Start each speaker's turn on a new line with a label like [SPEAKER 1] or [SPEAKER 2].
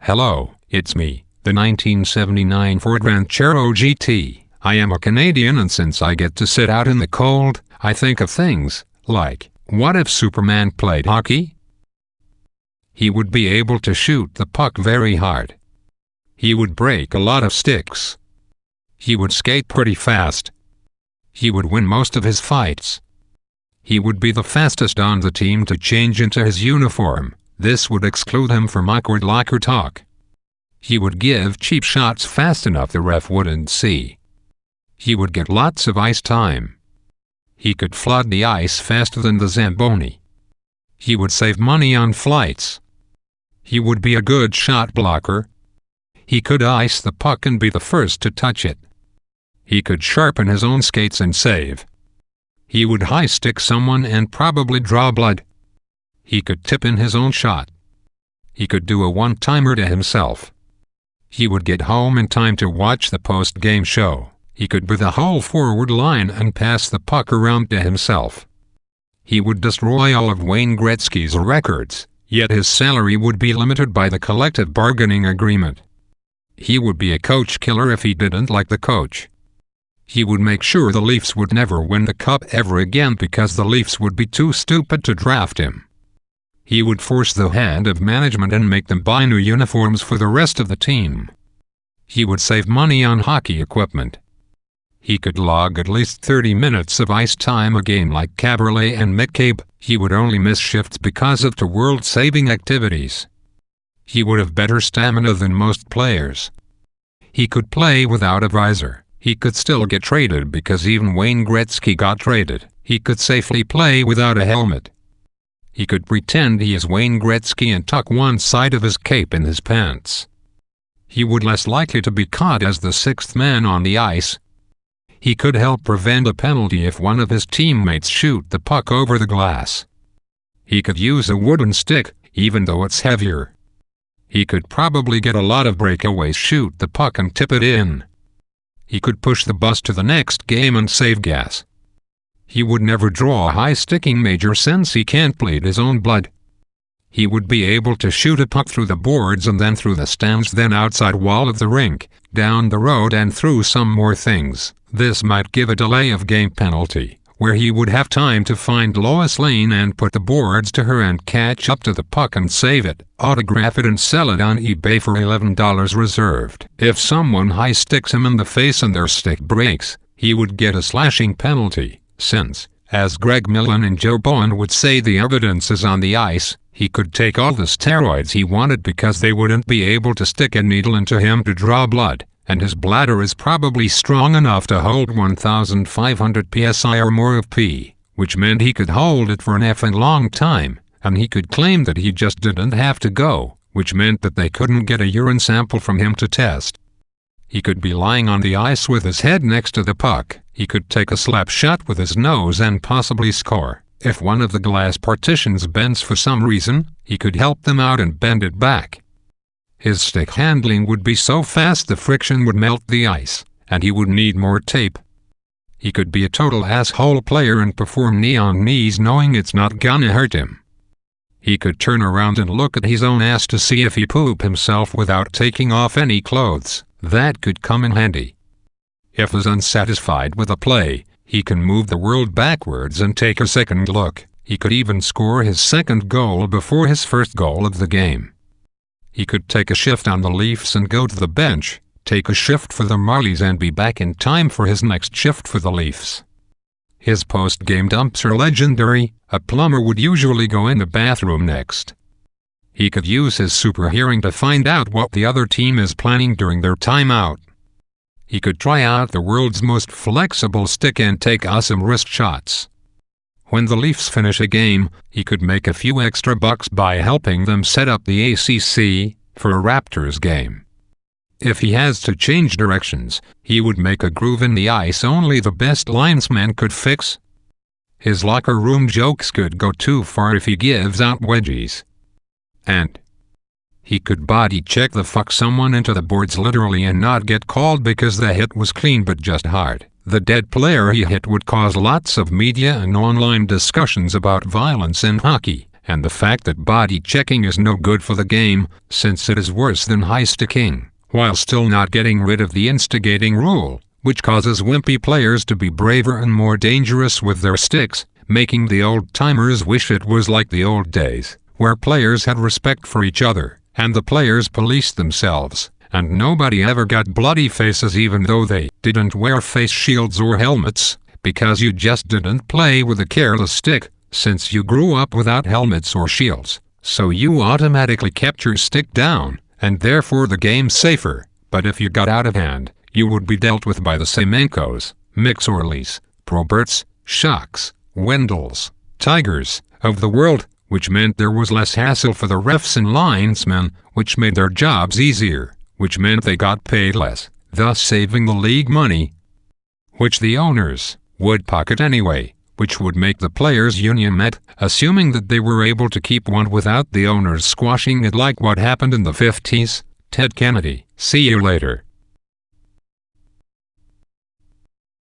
[SPEAKER 1] Hello, it's me, the 1979 Ford Ranchero GT. I am a Canadian, and since I get to sit out in the cold, I think of things like, what if Superman played hockey? He would be able to shoot the puck very hard. He would break a lot of sticks. He would skate pretty fast. He would win most of his fights. He would be the fastest on the team to change into his uniform. This would exclude him from awkward locker talk. He would give cheap shots fast enough the ref wouldn't see. He would get lots of ice time. He could flood the ice faster than the Zamboni. He would save money on flights. He would be a good shot blocker. He could ice the puck and be the first to touch it. He could sharpen his own skates and save. He would high stick someone and probably draw blood. He could tip in his own shot. He could do a one-timer to himself. He would get home in time to watch the post-game show. He could be the whole forward line and pass the puck around to himself. He would destroy all of Wayne Gretzky's records, yet his salary would be limited by the collective bargaining agreement. He would be a coach killer if he didn't like the coach. He would make sure the Leafs would never win the cup ever again because the Leafs would be too stupid to draft him. He would force the hand of management and make them buy new uniforms for the rest of the team. He would save money on hockey equipment. He could log at least 30 minutes of ice time a game like Caberlet and McCabe. He would only miss shifts because of the world-saving activities. He would have better stamina than most players. He could play without a visor. He could still get traded because even Wayne Gretzky got traded. He could safely play without a helmet. He could pretend he is Wayne Gretzky and tuck one side of his cape in his pants. He would less likely to be caught as the sixth man on the ice. He could help prevent a penalty if one of his teammates shoot the puck over the glass. He could use a wooden stick, even though it's heavier. He could probably get a lot of breakaways, shoot the puck and tip it in. He could push the bus to the next game and save gas. He would never draw a high-sticking major since he can't bleed his own blood. He would be able to shoot a puck through the boards and then through the stands, then outside wall of the rink, down the road and through some more things. This might give a delay of game penalty, where he would have time to find Lois Lane and put the boards to her and catch up to the puck and save it, autograph it and sell it on eBay for $11 reserved. If someone high-sticks him in the face and their stick breaks, he would get a slashing penalty. Since, as Greg Millen and Joe Bowen would say, the evidence is on the ice, he could take all the steroids he wanted because they wouldn't be able to stick a needle into him to draw blood, and his bladder is probably strong enough to hold 1,500 psi or more of pee, which meant he could hold it for an effing long time, and he could claim that he just didn't have to go, which meant that they couldn't get a urine sample from him to test. He could be lying on the ice with his head next to the puck. He could take a slap shot with his nose and possibly score. If one of the glass partitions bends for some reason, he could help them out and bend it back. His stick handling would be so fast the friction would melt the ice, and he would need more tape. He could be a total asshole player and perform knee on knees knowing it's not gonna hurt him. He could turn around and look at his own ass to see if he poop himself without taking off any clothes. That could come in handy. If he's unsatisfied with a play, he can move the world backwards and take a second look. He could even score his second goal before his first goal of the game. He could take a shift on the Leafs and go to the bench, take a shift for the Marlies and be back in time for his next shift for the Leafs. His post-game dumps are legendary. A plumber would usually go in the bathroom next. He could use his super hearing to find out what the other team is planning during their timeout. He could try out the world's most flexible stick and take awesome wrist shots. When the Leafs finish a game, he could make a few extra bucks by helping them set up the ACC for a Raptors game. If he has to change directions, he would make a groove in the ice only the best linesman could fix. His locker room jokes could go too far if he gives out wedgies. And he could body check the fuck someone into the boards literally and not get called because the hit was clean but just hard. The dead player he hit would cause lots of media and online discussions about violence in hockey, and the fact that body checking is no good for the game, since it is worse than high sticking, while still not getting rid of the instigating rule, which causes wimpy players to be braver and more dangerous with their sticks, making the old-timers wish it was like the old days, where players had respect for each other, and the players policed themselves, and nobody ever got bloody faces even though they didn't wear face shields or helmets, because you just didn't play with a careless stick, since you grew up without helmets or shields, so you automatically kept your stick down, and therefore the game's safer. But if you got out of hand, you would be dealt with by the Semenkos, McSorleys, Proberts, Shocks, Wendells, Tigers of the world, which meant there was less hassle for the refs and linesmen, which made their jobs easier, which meant they got paid less, thus saving the league money, which the owners would pocket anyway, which would make the players' union met, assuming that they were able to keep one without the owners squashing it like what happened in the 50s. Ted Kennedy. See you later.